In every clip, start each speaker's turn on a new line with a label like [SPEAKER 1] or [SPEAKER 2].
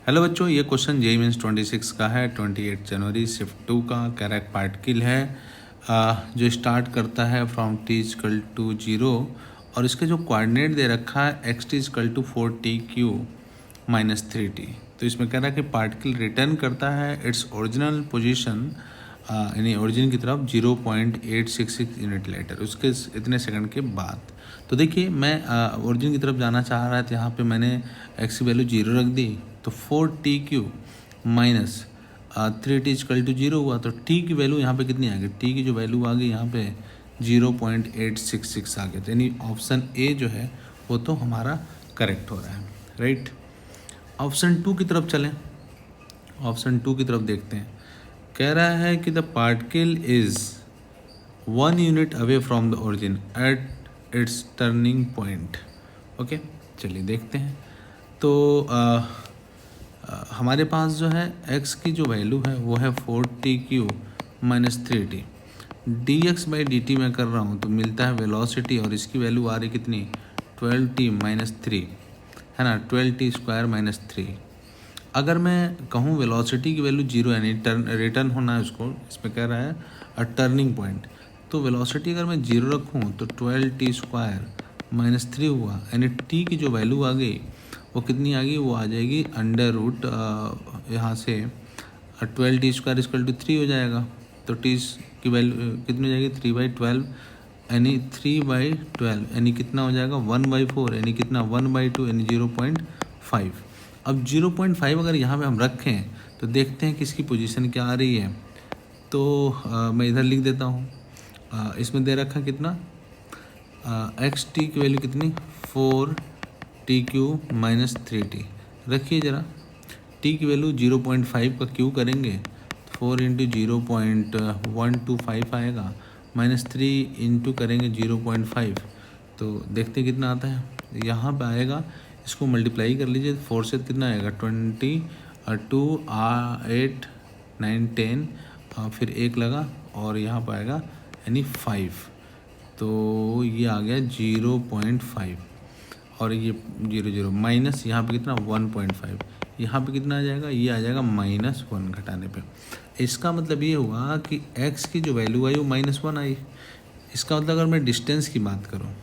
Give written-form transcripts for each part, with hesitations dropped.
[SPEAKER 1] Hello बच्चों, ये question JEE mains 26 का है। 28 जनवरी शिफ्ट 2 का कैरेक्ट पार्टिकल है जो स्टार्ट करता है फ्रॉम t इक्वल टू 0 और इसके जो कोऑर्डिनेट दे रखा है x t equal to 4t³ minus 3t। तो इसमें कह रहा है कि पार्टिकल रिटर्न करता है इट्स ओरिजिनल पोजीशन यानी ओरिजिन की तरफ 0.866 यूनिट लेटर, उसके इतने सेकंड के बाद। तो देखिए मैं ओरिजिन की तरफ जाना चाह रहा था, यहाँ पे मैंने x की वैल्यू 0 रख दी तो 4t³ minus 3t equal to 0 हुआ। तो t की वैल्यू यहाँ पे कितनी आ गई, t की जो वैल्यू आ गई यहाँ पे 0.866 आ गया। तो यानी ऑप्शन ए जो है वो तो हमारा करेक्ट हो रहा है, राइट। ऑप्शन 2 की तरफ चलें, ऑप्शन 2 की तरफ देखते हैं। कह रहा है कि the particle is 1 unit away from the origin at its turning point. Okay, चलिए देखते हैं। तो हमारे पास जो है x की जो वैल्यू है वो है 4t³ माइनस 3t। dx/dt मैं कर रहा हूँ तो मिलता है वेलोसिटी और इसकी वैल्यू आ रही कितनी 12t माइनस 3 है ना, 12t² माइनस 3। अगर मैं कहूँ वेलोसिटी की वैल्यू 0 यानी रिटर्न होना है उसको, इसमें कह रहा है अ टर्निंग पॉइंट। तो वेलोसिटी अगर मैं 0 रखूँ तो 12t² माइनस 3 हुआ, यानी t की जो वैल्यू आ गई वो कितनी आ गई, वो आ जाएगी अंडर रूट यहाँ से 12t² इक्वल टू 3 हो जाएगा। तो t की वैल्यू कितनी हो जाएगी 3/12 यानी 3/12 यानी कितना हो जाएगा 1/4 यानी कितना 1/2 यानी 0.5। अब 0.5 अगर यहाँ पे हम रखें तो देखते हैं कि इसकी पोजीशन क्या आ रही है। तो मैं इधर लिख देता हूँ। इसमें दे रखा कितना एक्स टी की वैल्यू कितनी 4t³ माइनस 3t। रखिए ज़रा, t की वैल्यू 0.5 का क्यू करेंगे 4 इंटू 0.125 आएगा, माइनस 3 इंटू करेंगे 0.5 तो देखते कितना आता है। यहाँ पे आएगा, इसको मल्टीप्लाई कर लीजिए 4 से कितना आएगा 20 2 8 9 10 फिर 1 लगा और यहाँ पर आएगा यानी 5। तो ये आ गया 0.5 और ये 0 माइनस यहाँ पे कितना 1.5, यहाँ पे कितना आ जाएगा, ये आ जाएगा -1 घटाने पे। इसका मतलब ये हुआ कि x की जो वैल्यू आई वो -1 आई। इसका मतलब अगर मैं डिस्टेंस की बात करूँ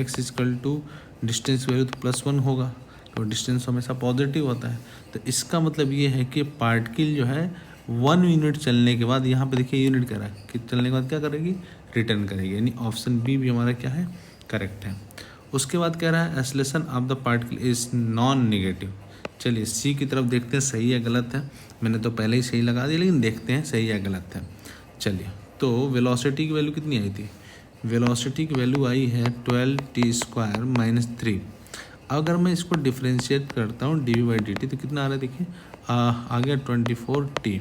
[SPEAKER 1] x equal to distance value तो +1 होगा, तो डिस्टेंस हमेशा पॉजिटिव होता है। तो इसका मतलब ये है कि पार्टिकल जो है 1 यूनिट चलने के बाद, यहाँ पे देखिए यूनिट कह रहा है कि चलने के बाद क्या करेगी, रिटर्न करेगी, यानी ऑप्शन बी भी हमारा क्या है, करेक्ट है। उसके बाद कह रहा है acceleration of the particle is non negative. चलिए सी की तरफ देखते हैं सही है गलत है। मैंने तो पहले ही सही लगा दिया, लेकिन देखते हैं सही है गलत है। चलिए, तो वेलोसिटी की वैल्यू कितनी आई थी, वेलोसिटी की वैल्यू आई है 12t² माइनस 3। अगर मैं इसको डिफ्रेंशिएट करता हूँ dv/dt तो कितना आ रहा है, देखिए आ गया 24t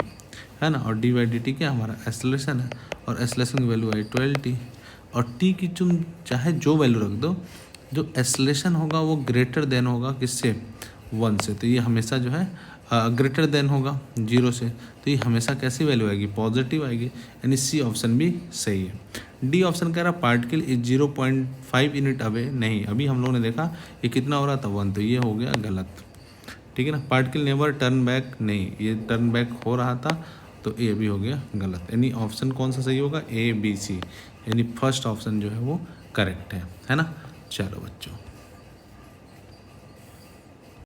[SPEAKER 1] है ना, और dv/dt क्या हमारा एक्सेलरेशन है और एक्सेलरेशन की वैल्यू आई 12t। और t की तुम चाहे जो वैल्यू रख दो, जो एक्सेलरेशन होगा वो ग्रेटर देन होगा किससे 1 से। तो ये हमेशा जो है ग्रेटर देन होगा 0 से, तो ये हमेशा कैसी वैल्यू आएगी, पॉजिटिव आएगी, यानी सी ऑप्शन भी सही है। डी ऑप्शन कह रहा पार्टिकल इज 0.5 यूनिट अवे, नहीं अभी हम लोगों ने देखा ये कितना हो रहा था 1, तो ये हो गया गलत, ठीक है ना। पार्टिकल नेवर टर्न बैक, नहीं ये टर्न बैक हो रहा था, तो ए भी हो गया गलत। यानी ऑप्शन कौन सा सही होगा, ए बी सी, यानी फर्स्ट ऑप्शन जो है वो करेक्ट है ना। चलो बच्चों।